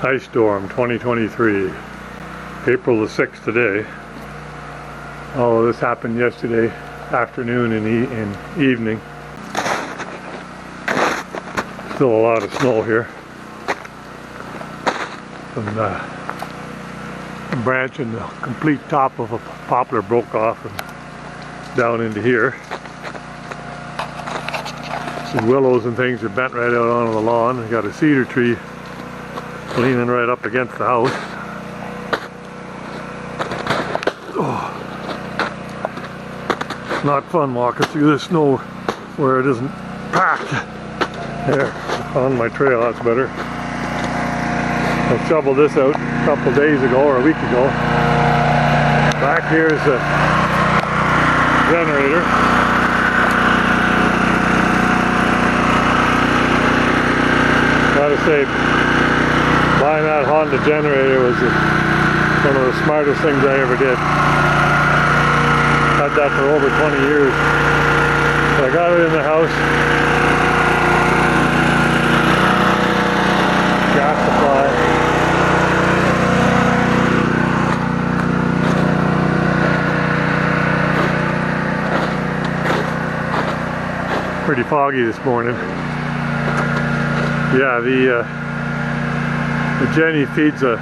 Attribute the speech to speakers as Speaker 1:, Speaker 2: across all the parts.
Speaker 1: Ice storm 2023, April the 6th today. Oh, this happened yesterday afternoon and evening. Still a lot of snow here. And a branch in the complete top of a poplar broke off and down into here. The willows and things are bent right out onto the lawn. We got a cedar tree leaning right up against the house. Oh. Not fun walking through the snow where it isn't packed. There, on my trail, that's better. I shoveled this out a couple days ago, or a week ago. Back here is the generator. Gotta say, buying that Honda generator was one of the smartest things I ever did. Had that for over 20 years. So I got it in the house. Gas supply. Pretty foggy this morning. Yeah, the Jenny feeds a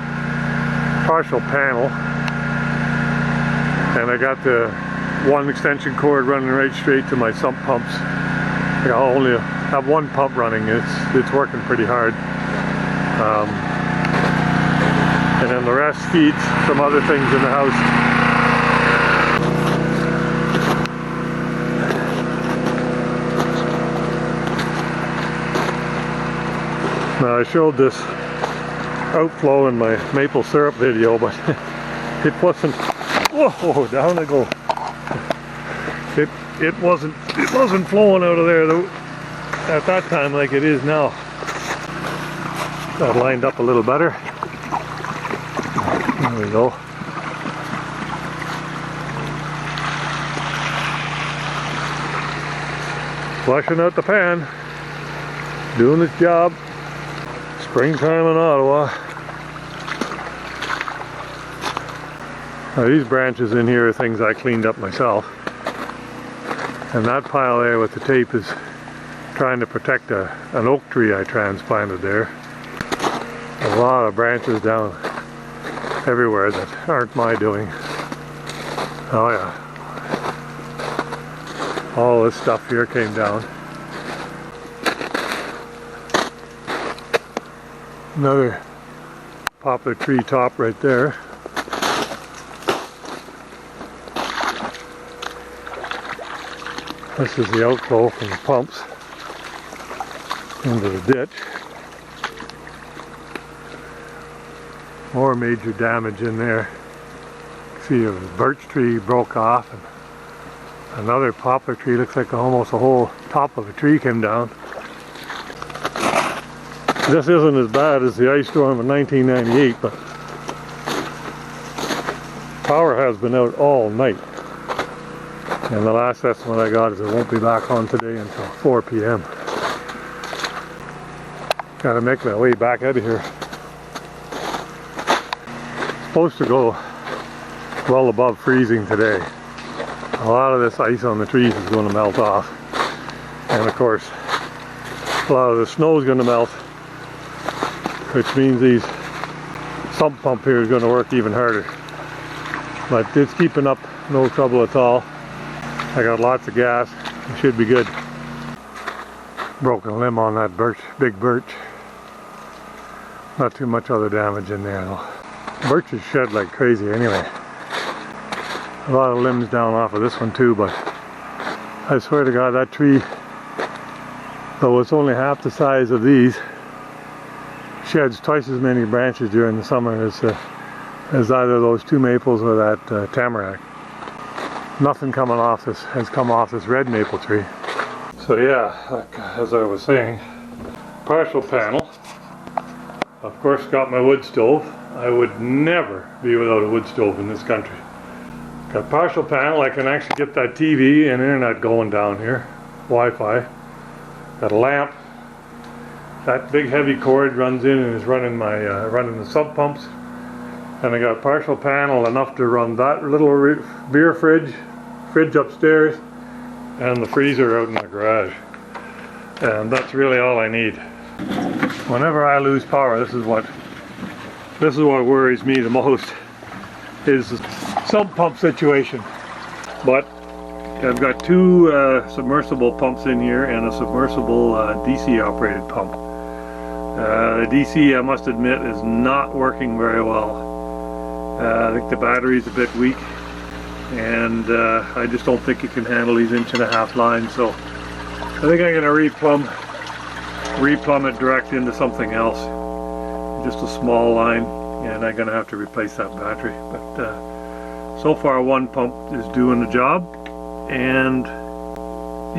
Speaker 1: partial panel, and I got the one extension cord running right straight to my sump pumps. I only have one pump running. It's working pretty hard, and then the rest feeds some other things in the house. Now, I showed this outflow in my maple syrup video, but it wasn't. Whoa! Down I go. It wasn't flowing out of there though at that time like it is now. Got lined up a little better. There we go. Flushing out the pan, doing its job. Springtime in Ottawa. Now these branches in here are things I cleaned up myself. And that pile there with the tape is trying to protect an oak tree I transplanted there. A lot of branches down everywhere that aren't my doing. Oh yeah. All this stuff here came down. Another poplar tree top right there. This is the outflow from the pumps into the ditch. More major damage in there. See, a birch tree broke off, and another poplar tree, looks like almost the whole top of a tree came down. This isn't as bad as the ice storm of 1998, but power has been out all night. And the last estimate I got is it won't be back on today until 4 p.m. Gotta make my way back out of here. It's supposed to go well above freezing today. A lot of this ice on the trees is going to melt off. And of course, a lot of the snow is going to melt, which means these sump pump here is going to work even harder. But it's keeping up, no trouble at all. I got lots of gas, it should be good. Broken limb on that birch, big birch. Not too much other damage in there though. Birches shed like crazy anyway. A lot of limbs down off of this one too, but I swear to God that tree, though it's only half the size of these, sheds twice as many branches during the summer as either those two maples or that tamarack. Nothing coming off this has come off this red maple tree. So yeah, like, as I was saying, partial panel. Of course, got my wood stove. I would never be without a wood stove in this country. Got partial panel. I can actually get that TV and internet going down here. Wi-Fi. Got a lamp. That big heavy cord runs in and is running my running the sump pumps, and I got a partial panel enough to run that little beer fridge upstairs, and the freezer out in the garage. And that's really all I need. Whenever I lose power, this is what worries me the most, is the sump pump situation. But I've got two submersible pumps in here and a submersible DC operated pump. The DC, I must admit, is not working very well. I think the battery's a bit weak, and I just don't think it can handle these 1.5-inch lines, so I think I'm going to replumb it direct into something else. Just a small line, and I'm going to have to replace that battery. But so far one pump is doing the job, and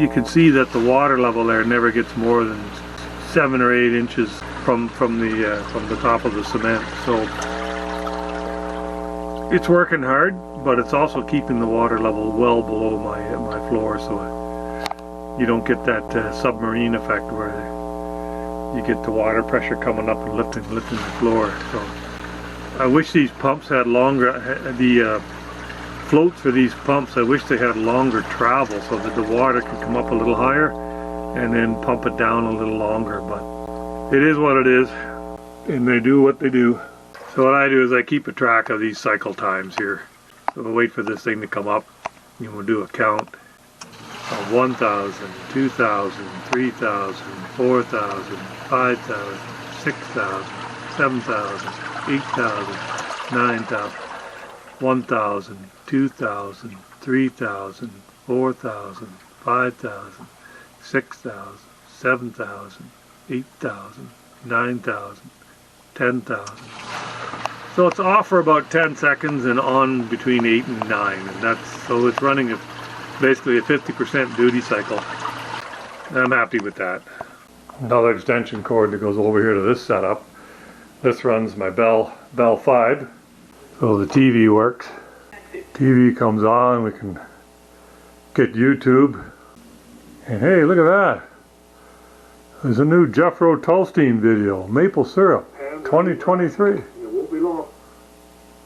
Speaker 1: you can see that the water level there never gets more than 7 or 8 inches from the top of the cement. So it's working hard, but it's also keeping the water level well below my floor, so you don't get that submarine effect where you get the water pressure coming up and lifting the floor. So I wish these pumps had longer, the floats for these pumps, I wish they had longer travel so that the water could come up a little higher and then pump it down a little longer, but it is what it is, and they do what they do. So what I do is I keep a track of these cycle times here. So we'll wait for this thing to come up, and we'll do a count of 1,000, 2,000, 3,000, 4,000, 5,000, 6,000, 7,000, 8,000, 9,000, 1,000, 2,000, 3,000, 4,000, 5,000, 6,000, 7,000, 8,000, 9,000, 10,000. So it's off for about 10 seconds and on between 8 and 9, and so it's running basically a 50% duty cycle. I'm happy with that. Another extension cord that goes over here to this setup. This runs my Bell 5, so the TV works. TV comes on, we can get YouTube, and hey, look at that. There's a new Jethro Tull video, Maple Syrup, 2023.
Speaker 2: It won't be long.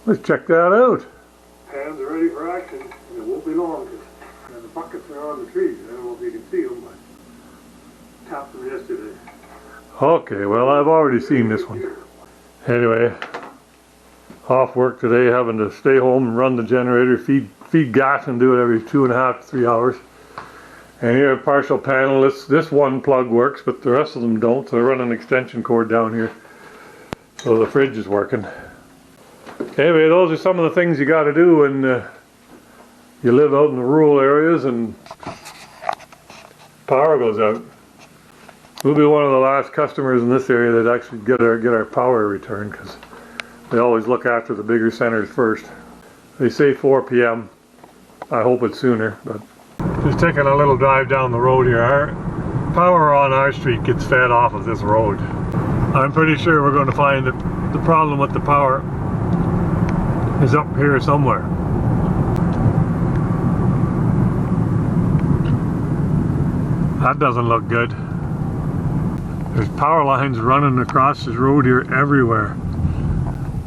Speaker 1: Let's check that out.
Speaker 2: Pans are ready for action, and it won't be long. And the buckets are on the trees. I don't know if you can see them, but tapped them yesterday.
Speaker 1: Okay, well, I've already seen this one. Anyway, off work today, having to stay home and run the generator, feed gas and do it every 2.5 to 3 hours. And here a partial panel, this one plug works, but the rest of them don't, so I run an extension cord down here. So the fridge is working. Anyway, those are some of the things you got to do when you live out in the rural areas and power goes out. We'll be one of the last customers in this area that actually get our power returned, because they always look after the bigger centers first. They say 4 p.m. I hope it's sooner, but just taking a little drive down the road here. Our power on our street gets fed off of this road. I'm pretty sure we're going to find that the problem with the power is up here somewhere. That doesn't look good. There's power lines running across this road here everywhere.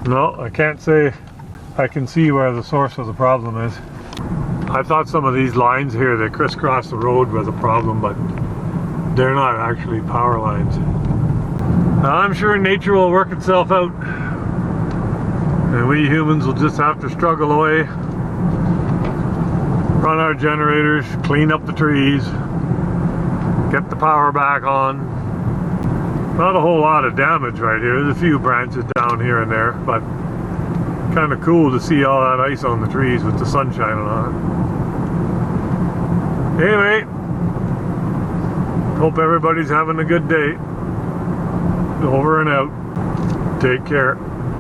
Speaker 1: No, I can't say I can see where the source of the problem is. I thought some of these lines here that crisscross the road were the problem, but they're not actually power lines. I'm sure nature will work itself out, and we humans will just have to struggle away, run our generators, clean up the trees, get the power back on. Not a whole lot of damage right here. There's a few branches down here and there, but kind of cool to see all that ice on the trees with the sun shining on it. Anyway, hope everybody's having a good day. Over and out. Take care.